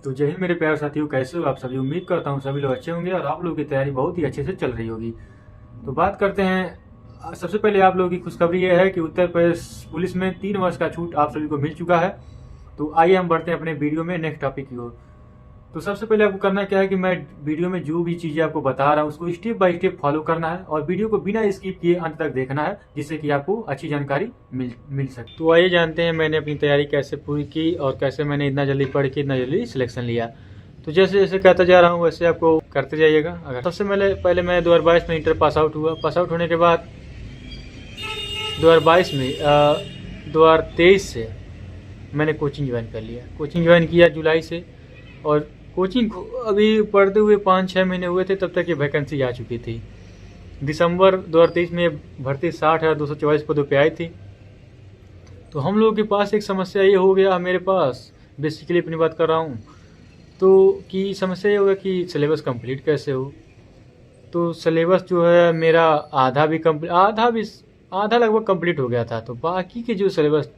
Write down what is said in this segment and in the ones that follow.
तो जय हिंद मेरे प्यारे साथियों, कैसे हो आप सभी। उम्मीद करता हूँ सभी लोग अच्छे होंगे और आप लोगों की तैयारी बहुत ही अच्छे से चल रही होगी। तो बात करते हैं, सबसे पहले आप लोगों की खुशखबरी यह है कि उत्तर प्रदेश पुलिस में 3 वर्ष का छूट आप सभी को मिल चुका है। तो आइए हम बढ़ते हैं अपने वीडियो में नेक्स्ट टॉपिक की ओर। तो सबसे पहले आपको करना क्या है कि मैं वीडियो में जो भी चीज़ें आपको बता रहा हूँ उसको स्टेप बाय स्टेप फॉलो करना है और वीडियो को बिना स्किप किए अंत तक देखना है, जिससे कि आपको अच्छी जानकारी मिल सके। तो आइए जानते हैं मैंने अपनी तैयारी कैसे पूरी की और कैसे मैंने इतना जल्दी पढ़ के इतना जल्दी सिलेक्शन लिया। तो जैसे जैसे कहता जा रहा हूँ वैसे आपको करते जाइएगा। अगर सबसे पहले मैं 2022 में इंटर पास आउट हुआ। पास आउट होने के बाद 2022 में 2023 से मैंने कोचिंग ज्वाइन कर लिया। कोचिंग ज्वाइन किया जुलाई से, और कोचिंग को अभी पढ़ते हुए 5-6 महीने हुए थे तब तक ये वैकेंसी आ चुकी थी। दिसंबर 2023 में भर्ती 60,244 पदों पे आई थी। तो हम लोगों के पास एक समस्या ये हो गया, मेरे पास बेसिकली अपनी बात कर रहा हूँ तो कि समस्या ये हो गया कि सिलेबस कंप्लीट कैसे हो। तो सिलेबस जो है मेरा आधा लगभग कंप्लीट हो गया था। तो बाकी के जो सिलेबस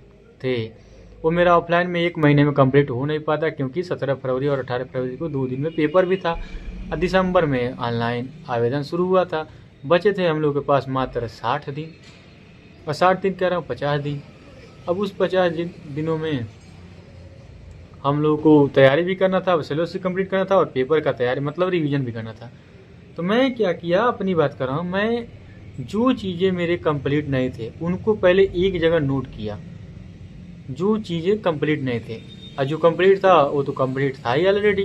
थे वो मेरा ऑफलाइन में 1 महीने में कंप्लीट हो नहीं पाता, क्योंकि 17 फरवरी और 18 फरवरी को 2 दिन में पेपर भी था और दिसंबर में ऑनलाइन आवेदन शुरू हुआ था। बचे थे हम लोग के पास मात्र 60 दिन, और 60 दिन कह रहा हूँ 50 दिन। अब उस 50 दिनों में हम लोग को तैयारी भी करना था, सिलेबस भी कंप्लीट करना था और पेपर का तैयारी मतलब रिवीजन भी करना था। तो मैं क्या किया, अपनी बात कर रहा हूँ, मैं जो चीज़ें मेरे कंप्लीट नहीं थे उनको पहले एक जगह नोट किया। जो चीज़ें कंप्लीट नहीं थे और जो कंप्लीट था वो तो कंप्लीट था ही ऑलरेडी,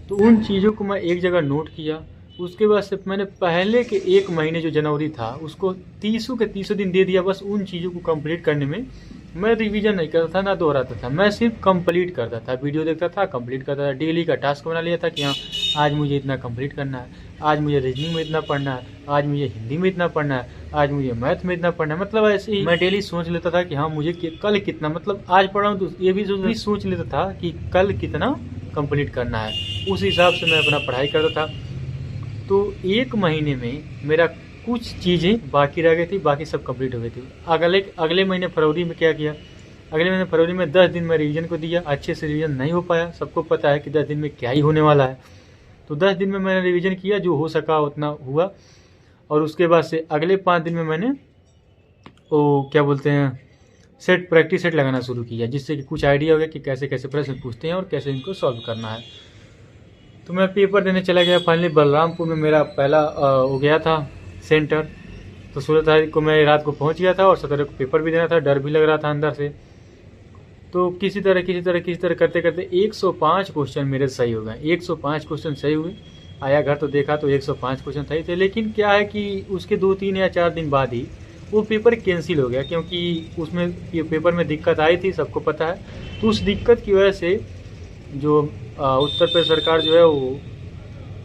तो उन चीज़ों को मैं एक जगह नोट किया। उसके बाद से मैंने पहले के 1 महीने जो जनवरी था उसको 30 के 30 दिन दे दिया बस उन चीज़ों को कंप्लीट करने में। मैं रिवीजन नहीं करता था ना दोहराता था, मैं सिर्फ कंप्लीट करता था, वीडियो देखता था, कंप्लीट करता था। डेली का टास्क बना लिया था कि हाँ आज मुझे इतना कंप्लीट करना है, आज मुझे रीजनिंग में इतना पढ़ना है, आज मुझे हिंदी में इतना पढ़ना है, आज मुझे मैथ में इतना पढ़ना है। मतलब ऐसे ही मैं डेली सोच लेता था कि हाँ मुझे कल कितना, मतलब आज पढ़ा हूँ तो ये भी सोच लेता था कि कल कितना कंप्लीट करना है। उस हिसाब से मैं अपना पढ़ाई करता था। तो 1 महीने में मेरा कुछ चीज़ें बाकी रह गई थी, बाकी सब कंप्लीट हो गई थी। अगले महीने फरवरी में क्या किया, अगले महीने फरवरी में 10 दिन मैं रिवीजन को दिया। अच्छे से रिवीजन नहीं हो पाया, सबको पता है कि 10 दिन में क्या ही होने वाला है। तो 10 दिन में मैंने रिवीजन किया, जो हो सका उतना हुआ। और उसके बाद से अगले 5 दिन में मैंने वो क्या बोलते हैं प्रैक्टिस सेट लगाना शुरू किया, जिससे कि कुछ आइडिया हो गया कि कैसे कैसे प्रश्न पूछते हैं और कैसे इनको सॉल्व करना है। तो मैं पेपर देने चला गया। फाइनली बलरामपुर में मेरा पहला हो गया था सेंटर। तो 16 तारीख को मैं रात को पहुंच गया था और 17 को पेपर भी देना था। डर भी लग रहा था अंदर से। तो किसी तरह करते करते 105 क्वेश्चन मेरे सही हो गए। 105 क्वेश्चन सही हुए। आया घर तो देखा तो 105 क्वेश्चन सही थे। लेकिन क्या है कि उसके 2-3 या 4 दिन बाद ही वो पेपर कैंसिल हो गया, क्योंकि उसमें पेपर में दिक्कत आई थी, सबको पता है। तो उस दिक्कत की वजह से जो उत्तर प्रदेश सरकार जो है वो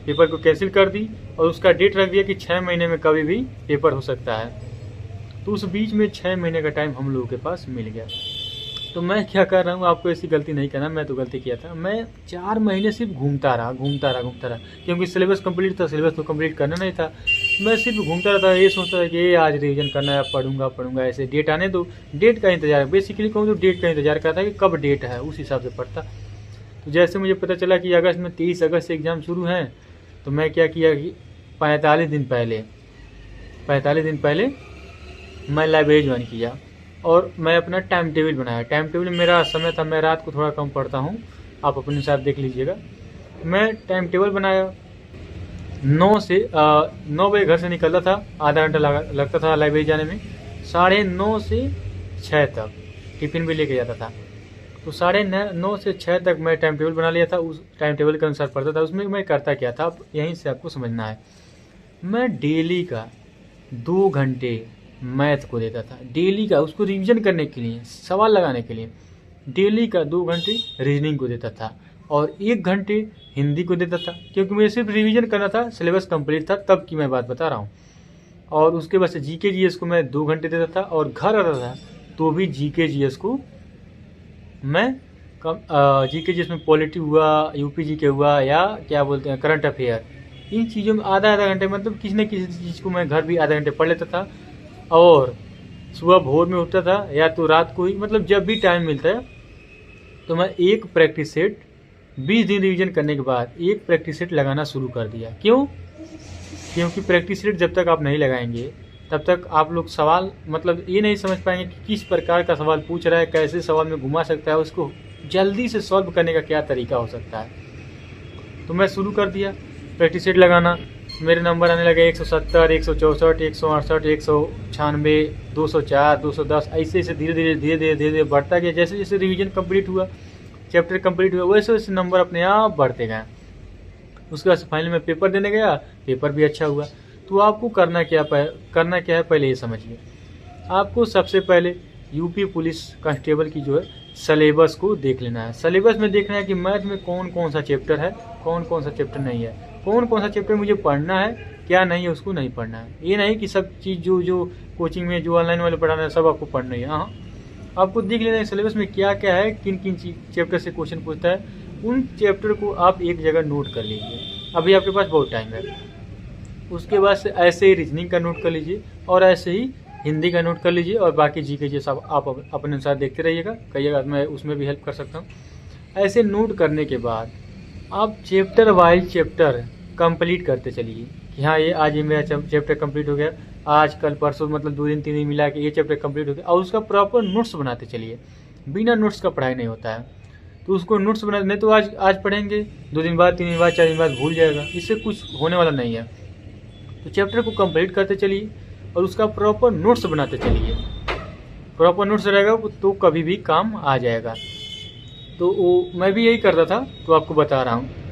पेपर को कैंसिल कर दी और उसका डेट रख दिया कि 6 महीने में कभी भी पेपर हो सकता है। तो उस बीच में 6 महीने का टाइम हम लोगों के पास मिल गया। तो मैं क्या कर रहा हूँ, आपको ऐसी गलती नहीं करना। मैं तो गलती किया था, मैं 4 महीने सिर्फ घूमता रहा, क्योंकि सिलेबस कंप्लीट था, सिलेबस तो कंप्लीट करना नहीं था। मैं सिर्फ घूमता रहता, ये सोचता था कि ये आज रिवीजन करना है, पढ़ूंगा ऐसे, डेट आने दो। डेट का इंतजार, बेसिकली कहूँ तो डेट का इंतजार करता कि कब डेट है, उस हिसाब से पढ़ता। तो जैसे मुझे पता चला कि अगस्त में 23 अगस्त से एग्ज़ाम शुरू हैं, तो मैं क्या किया कि 45 दिन पहले मैं लाइब्रेरी ज्वाइन किया और मैं अपना टाइम टेबल बनाया। टाइम टेबल मेरा समय था, मैं रात को थोड़ा कम पढ़ता हूँ, आप अपने साथ देख लीजिएगा। मैं टाइम टेबल बनाया। 9 बजे घर से निकलता था, आधा घंटा लगता था लाइब्रेरी जाने में। 9:30 से 6 तक टिफ़िन भी लेके जाता था। तो 9:30 से 6 तक मैं टाइम टेबल बना लिया था, उस टाइम टेबल के अनुसार पढ़ता था। उसमें मैं करता क्या था, अब यहीं से आपको समझना है। मैं डेली का 2 घंटे मैथ को देता था, डेली का, उसको रिवीजन करने के लिए, सवाल लगाने के लिए। डेली का 2 घंटे रीजनिंग को देता था और 1 घंटे हिंदी को देता था, क्योंकि मुझे सिर्फ रिवीजन करना था, सिलेबस कंप्लीट था, तब की मैं बात बता रहा हूँ। और उसके बाद से जीके जीएस को मैं 2 घंटे देता था, और घर आता था तो भी जीके जीएस को मैं जीके जिसमें पॉलिटी हुआ, यूपी जीके हुआ, या क्या बोलते हैं करंट अफेयर, इन चीज़ों में आधा घंटे, मतलब किसी न किसी चीज़ को मैं घर भी आधा घंटे पढ़ लेता था। और सुबह भोर में उठता था या तो रात को ही, मतलब जब भी टाइम मिलता है तो मैं एक प्रैक्टिस सेट 20 दिन रिवीजन करने के बाद एक प्रैक्टिस सेट लगाना शुरू कर दिया। क्यों? क्योंकि प्रैक्टिस सेट जब तक आप नहीं लगाएंगे तब तक आप लोग सवाल मतलब ये नहीं समझ पाएंगे कि किस प्रकार का सवाल पूछ रहा है, कैसे सवाल में घुमा सकता है, उसको जल्दी से सॉल्व करने का क्या तरीका हो सकता है। तो मैं शुरू कर दिया प्रैक्टिस सेट लगाना। मेरे नंबर आने लगे 170, 164, 168, 196, 204, 210, ऐसे ऐसे धीरे धीरे बढ़ता गया। जैसे जैसे रिवीजन कंप्लीट हुआ, चैप्टर कंप्लीट हुआ, वैसे वैसे नंबर अपने आप बढ़ते गए। उसके बाद फाइनल में पेपर देने गया, पेपर भी अच्छा हुआ। तो आपको करना क्या है पहले ये समझिए। आपको सबसे पहले यूपी पुलिस कांस्टेबल की जो है सिलेबस को देख लेना है। सिलेबस में देखना है कि मैथ में कौन कौन सा चैप्टर है, कौन कौन सा चैप्टर नहीं है, कौन कौन सा चैप्टर मुझे पढ़ना है, क्या नहीं है उसको नहीं पढ़ना है। ये नहीं कि सब चीज़ जो कोचिंग में जो ऑनलाइन वाले पढ़ाना है सब आपको पढ़ना ही है। हाँ, आपको देख लेना है सिलेबस में क्या क्या है, किन किन चैप्टर से क्वेश्चन पूछता है। उन चैप्टर को आप एक जगह नोट कर लीजिए, अभी आपके पास बहुत टाइम है। उसके बाद से ऐसे ही रीजनिंग का नोट कर लीजिए और ऐसे ही हिंदी का नोट कर लीजिए और बाकी जीके जैसा आप अपने अनुसार देखते रहिएगा, कहिएगा मैं उसमें भी हेल्प कर सकता हूँ। ऐसे नोट करने के बाद आप चैप्टर वाइज चैप्टर कंप्लीट करते चलिए कि हाँ ये आज ये मेरा चैप्टर कंप्लीट हो गया, आज कल परसों मतलब 2 दिन 3 दिन मिला के ये चैप्टर कंप्लीट हो गया। और उसका प्रॉपर नोट्स बनाते चलिए। बिना नोट्स का पढ़ाई नहीं होता है, तो उसको नोट्स बना, नहीं तो आज पढ़ेंगे 2 दिन बाद 3 दिन बाद 4 दिन बाद भूल जाएगा, इससे कुछ होने वाला नहीं है। तो चैप्टर को कंप्लीट करते चलिए और उसका प्रॉपर नोट्स बनाते चलिए। प्रॉपर नोट्स रहेगा तो कभी भी काम आ जाएगा। तो वो मैं भी यही करता था, तो आपको बता रहा हूँ।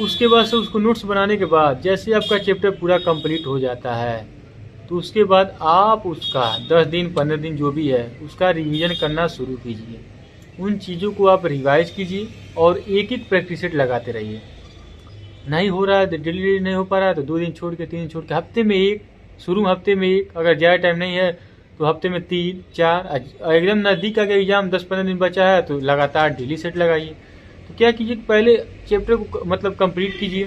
उसके बाद से उसको नोट्स बनाने के बाद जैसे आपका चैप्टर पूरा कंप्लीट हो जाता है तो उसके बाद आप उसका 10 दिन 15 दिन जो भी है उसका रिवीजन करना शुरू कीजिए। उन चीज़ों को आप रिवाइज कीजिए और एक एक प्रैक्टिस सेट लगाते रहिए। नहीं हो रहा है, डेली नहीं हो पा रहा है तो 2 दिन छोड़ के 3 दिन छोड़ के हफ्ते में एक, शुरू हफ्ते में एक, अगर ज़्यादा टाइम नहीं है तो हफ्ते में 3 4, एकदम नज़दीक आ गया एग्जाम 10-15 दिन बचा है तो लगातार डेली सेट लगाइए। तो क्या कीजिए, पहले चैप्टर को मतलब कंप्लीट कीजिए।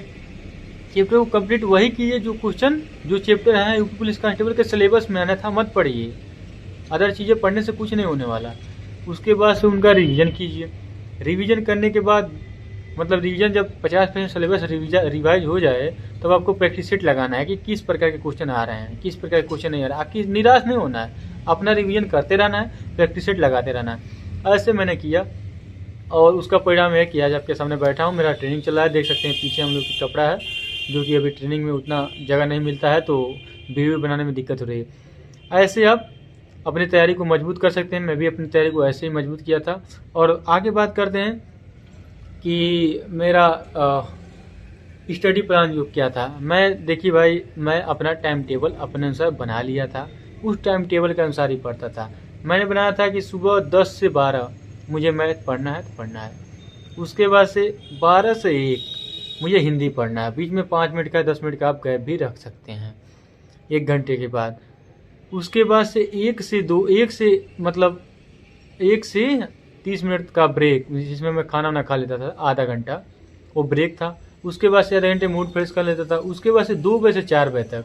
चैप्टर को कंप्लीट वही कीजिए जो क्वेश्चन जो चैप्टर है यूपी पुलिस कांस्टेबल के सिलेबस में आना था, मत पढ़िए। अदर चीज़ें पढ़ने से कुछ नहीं होने वाला। उसके बाद से उनका रिवीजन कीजिए। रिवीजन करने के बाद मतलब रिवीजन जब 50% सिलेबस रिवाइज हो जाए तब आपको प्रैक्टिस सेट लगाना है कि किस प्रकार के क्वेश्चन आ रहे हैं, किस प्रकार के क्वेश्चन नहीं आ रहा है। निराश नहीं होना है, अपना रिवीजन करते रहना है, प्रैक्टिस सेट लगाते रहना है। ऐसे मैंने किया और उसका परिणाम है कि आज आपके सामने बैठा हूँ। मेरा ट्रेनिंग चल रहा है, देख सकते हैं पीछे हम लोग की कपड़ा है, जो कि अभी ट्रेनिंग में उतना जगह नहीं मिलता है तो वीडियो बनाने में दिक्कत हो रही है। ऐसे आप अपनी तैयारी को मजबूत कर सकते हैं। मैं भी अपनी तैयारी को ऐसे ही मजबूत किया था। और आगे बात करते हैं कि मेरा स्टडी प्लान जो क्या था। मैं देखिए भाई, मैं अपना टाइम टेबल अपने अनुसार बना लिया था। उस टाइम टेबल के अनुसार ही पढ़ता था। मैंने बनाया था कि सुबह 10 से 12 मुझे मैथ पढ़ना है तो पढ़ना है। उसके बाद से 12 से 1 मुझे हिंदी पढ़ना है। बीच में 5 मिनट का 10 मिनट का आप गैप भी रख सकते हैं 1 घंटे के बाद। उसके बाद से 1 से 30 मिनट का ब्रेक, जिसमें मैं खाना ना खा लेता था, आधा घंटा वो ब्रेक था। उसके बाद से आधे घंटे मूड फ्रेश कर लेता था। उसके बाद से 2 बजे से 4 बजे तक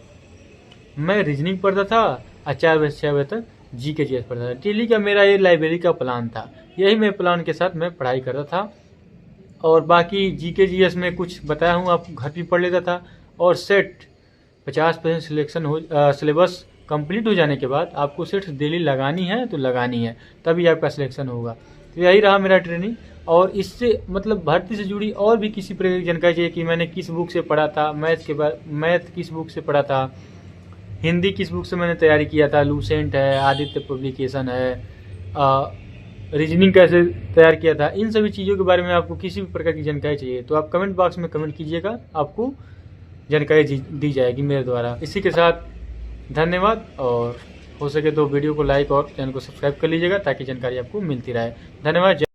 मैं रीजनिंग पढ़ता था और 4 बजे से 6 बजे तक जीके जीएस पढ़ता था। डेली का मेरा ये लाइब्रेरी का प्लान था। यही मैं प्लान के साथ मैं पढ़ाई करता था। और बाकी जीके जीएस में कुछ बताया हूँ, आप घर भी पढ़ लेता था। और सेट 50% सिलेक्शन हो सिलेबस कंप्लीट हो जाने के बाद आपको सेट डेली लगानी है तो लगानी है, तभी आपका सिलेक्शन होगा। तो यही रहा मेरा ट्रेनिंग। और इससे मतलब भर्ती से जुड़ी और भी किसी प्रकार की जानकारी चाहिए कि मैंने किस बुक से पढ़ा था, मैथ किस बुक से पढ़ा था, हिंदी किस बुक से मैंने तैयारी किया था, लूसेंट है, आदित्य पब्लिकेशन है, रीजनिंग कैसे तैयार किया था, इन सभी चीज़ों के बारे में आपको किसी भी प्रकार की जानकारी चाहिए तो आप कमेंट बॉक्स में कमेंट कीजिएगा, आपको जानकारी दी जाएगी मेरे द्वारा। इसी के साथ धन्यवाद। और हो सके तो वीडियो को लाइक और चैनल को सब्सक्राइब कर लीजिएगा ताकि जानकारी आपको मिलती रहे। धन्यवाद।